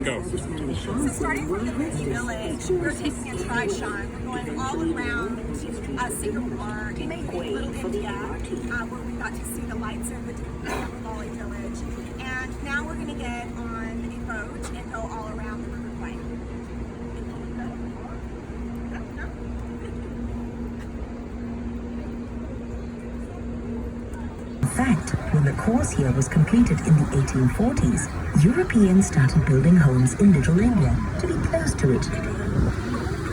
Go. So starting from the Bugis village, we're taking a Trishaw. We're going all around Singapore, including Little India, where we got to see the lights of the Bali village. And now we're going to get on a boat and go all around the riverboat. In fact, when the course here was completed in the 1840s, Europeans started building homes in Little India to be close to it.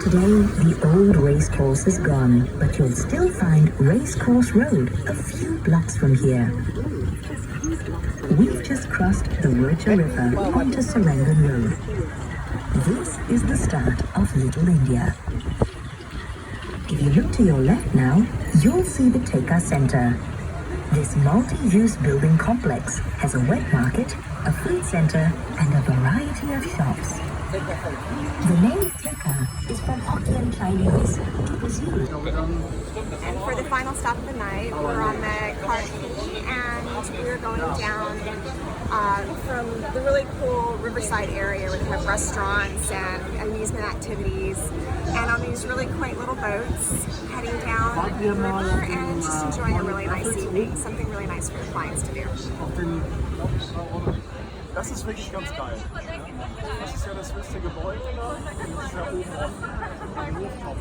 Today, the old racecourse is gone, but you'll still find Racecourse Road a few blocks from here. We've just crossed the Rickshaw River onto Serangoon Road. This is the start of Little India. If you look to your left now, you'll see the Tekka Center. This multi-use building complex has a wet market, a food center, and a variety of shops. The name Tekka is from Hokkien Chinese. It was used. And for the final stop of the night, we're on the cart and we're going down from the really cool riverside area where they have restaurants and amusement activities, and on these really quaint little boats heading down the river and just enjoying a really nice evening, something really nice for the clients to do. Das ist wirklich ganz geil. Das ist ja das höchste Gebäude da. Das ist ja oben auf dem Rooftop.